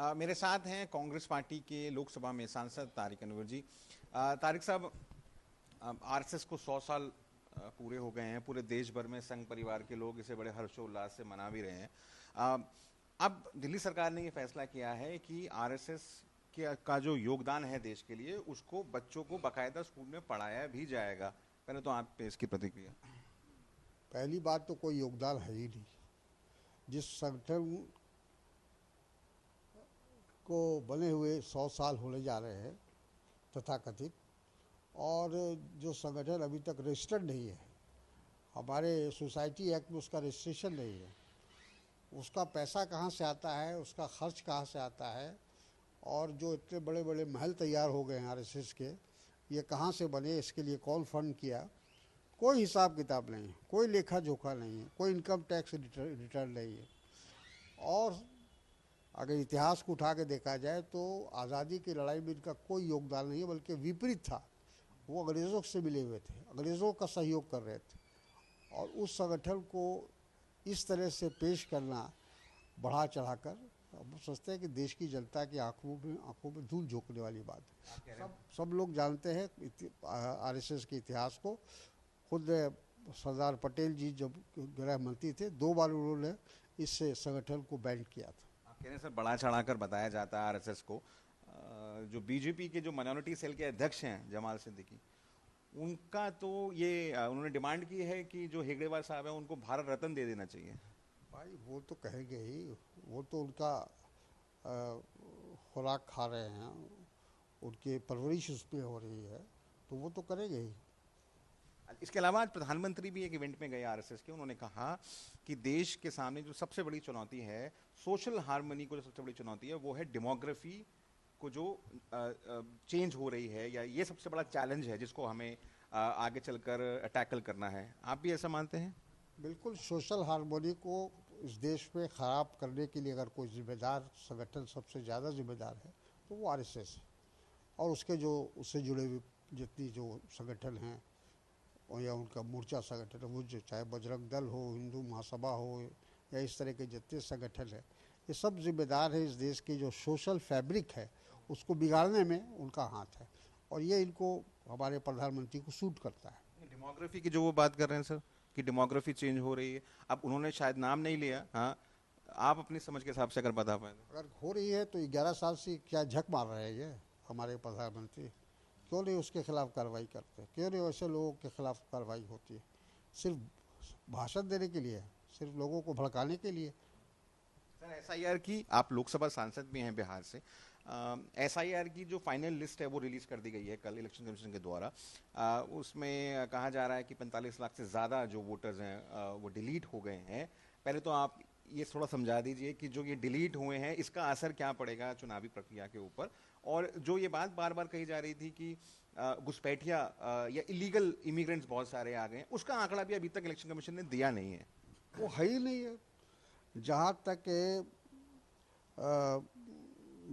मेरे साथ हैं कांग्रेस पार्टी के लोकसभा में सांसद तारिक अनवर जी। तारिक साहब, आरएसएस को 100 साल पूरे हो गए हैं। पूरे देश भर में संघ परिवार के लोग इसे बड़े हर्षोल्लास से मना भी रहे हैं। अब दिल्ली सरकार ने ये फैसला किया है कि आरएसएस का जो योगदान है देश के लिए, उसको बच्चों को बाकायदा स्कूल में पढ़ाया भी जाएगा। पहले तो आप पे इसकी प्रतिक्रिया। पहली बात तो कोई योगदान है ही नहीं। जिस संगठन को बने हुए 100 साल होने जा रहे हैं तथाकथित, और जो संगठन अभी तक रजिस्टर्ड नहीं है, हमारे सोसाइटी एक्ट में उसका रजिस्ट्रेशन नहीं है, उसका पैसा कहाँ से आता है, उसका खर्च कहाँ से आता है, और जो इतने बड़े बड़े महल तैयार हो गए हैं आरएसएस के, ये कहाँ से बने, इसके लिए कौन फंड किया, कोई हिसाब किताब नहीं है, कोई लेखा जोखा नहीं है, कोई इनकम टैक्स रिटर्न नहीं है। और अगर इतिहास को उठा के देखा जाए तो आज़ादी की लड़ाई में इनका कोई योगदान नहीं है, बल्कि विपरीत था। वो अंग्रेज़ों से मिले हुए थे, अंग्रेज़ों का सहयोग कर रहे थे, और उस संगठन को इस तरह से पेश करना बढ़ा चढ़ाकर, हम सोचते हैं कि देश की जनता की आंखों में धूल झोंकने वाली बात है। सब लोग जानते हैं आरएसएस के इतिहास को। खुद सरदार पटेल जी जब गृह मंत्री थे, 2 बार उन्होंने इस संगठन को बैन किया था। आप कह रहे हैं सर, बड़ा चढ़ाकर बताया जाता है आरएसएस को। जो बीजेपी के जो माइनॉरिटी सेल के अध्यक्ष हैं जमाल सिद्दीकी, उनका तो ये उन्होंने डिमांड की है कि जो हेगड़ेवार साहब हैं उनको भारत रत्न दे देना चाहिए। भाई वो तो कहेंगे ही, वो तो उनका खुराक खा रहे हैं, उनकी परवरिश उसमें हो रही है, तो वो तो करेंगे ही। इसके अलावा आज प्रधानमंत्री भी एक इवेंट में गए आरएसएस के। उन्होंने कहा कि देश के सामने जो सबसे बड़ी चुनौती है, सोशल हार्मनी को जो सबसे बड़ी चुनौती है, वो है डेमोग्राफी को जो चेंज हो रही है, या ये सबसे बड़ा चैलेंज है जिसको हमें आगे चलकर टैकल करना है। आप भी ऐसा मानते हैं? बिल्कुल। सोशल हार्मनी को इस देश में ख़राब करने के लिए अगर कोई जिम्मेदार संगठन सबसे ज़्यादा जिम्मेदार है तो वो आरएसएस है, और उसके जो उससे जुड़े हुए जितनी जो संगठन हैं, और या उनका मोर्चा संगठन है, वो जो चाहे बजरंग दल हो, हिंदू महासभा हो, या इस तरह के जितने संगठन हैं, ये सब जिम्मेदार है इस देश की जो सोशल फैब्रिक है उसको बिगाड़ने में उनका हाथ है, और ये इनको हमारे प्रधानमंत्री को सूट करता है। डेमोग्राफी की जो वो बात कर रहे हैं सर, कि डेमोग्राफी चेंज हो रही है, अब उन्होंने शायद नाम नहीं लिया, हाँ, आप अपनी समझ के हिसाब से अगर बता पाए। अगर हो रही है तो 11 साल से क्या झक मार रहे हैं ये हमारे प्रधानमंत्री? क्यों नहीं उसके खिलाफ कार्रवाई करते? क्यों नहीं वैसे लोगों के खिलाफ कार्रवाई होती है? सिर्फ भाषण देने के लिए, सिर्फ लोगों को भड़काने के लिए। सर, एसआईआर की, आप लोकसभा सांसद भी हैं बिहार से, एसआईआर की जो फाइनल लिस्ट है वो रिलीज कर दी गई है कल इलेक्शन कमीशन के द्वारा। उसमें कहा जा रहा है कि 45 लाख से ज़्यादा जो वोटर्स हैं वो डिलीट हो गए हैं। पहले तो आप ये थोड़ा समझा दीजिए कि जो ये डिलीट हुए हैं इसका असर क्या पड़ेगा चुनावी प्रक्रिया के ऊपर, और जो ये बात बार बार कही जा रही थी कि घुसपैठिया या इलीगल इमिग्रेंट्स बहुत सारे आ गए हैं, उसका आंकड़ा भी अभी तक इलेक्शन कमीशन ने दिया नहीं है। वो है ही नहीं है। जहाँ तक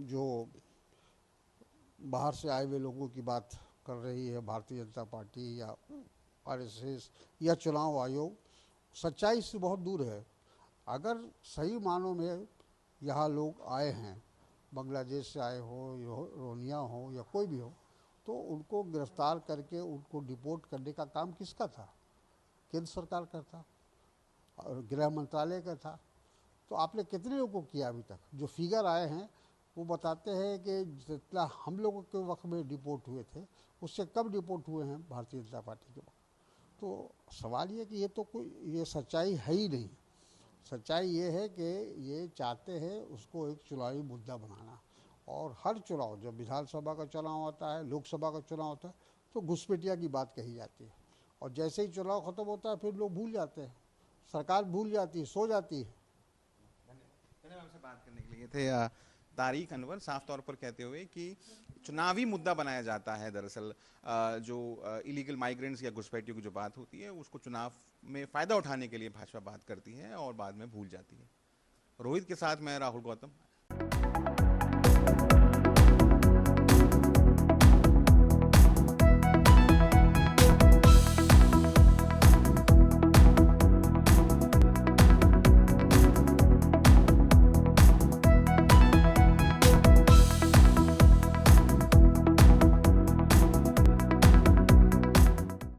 जो बाहर से आए हुए लोगों की बात कर रही है भारतीय जनता पार्टी या आरएसएस या चुनाव आयोग, सच्चाई से बहुत दूर है। अगर सही मानों में यहाँ लोग आए हैं, बांग्लादेश से आए हो, रोहिंग्या हो या कोई भी हो, तो उनको गिरफ्तार करके उनको डिपोर्ट करने का काम किसका था? केंद्र सरकार का था और गृह मंत्रालय का था। तो आपने कितने लोगों को किया अभी तक? जो फिगर आए हैं वो बताते हैं कि जितना हम लोगों के वक्त में डिपोर्ट हुए थे उससे कम डिपोर्ट हुए हैं भारतीय जनता पार्टी के वक्त। तो सवाल ये कि ये तो कोई, ये सच्चाई है ही नहीं। सच्चाई ये है कि ये चाहते हैं उसको एक चुनावी मुद्दा बनाना, और हर चुनाव, जब विधानसभा का चुनाव आता है, लोकसभा का चुनाव होता है, तो घुसपैठिया की बात कही जाती है, और जैसे ही चुनाव ख़त्म होता है फिर लोग भूल जाते हैं, सरकार भूल जाती है, सो जाती है। धन्यवाद। हमसे बात करने के लिए थे तारिक अनवर, साफ तौर पर कहते हुए कि चुनावी मुद्दा बनाया जाता है दरअसल, जो इलीगल माइग्रेंट्स या घुसपैठियों की जो बात होती है उसको चुनाव में फ़ायदा उठाने के लिए भाजपा बात करती है और बाद में भूल जाती है। रोहित के साथ मैं राहुल गौतम।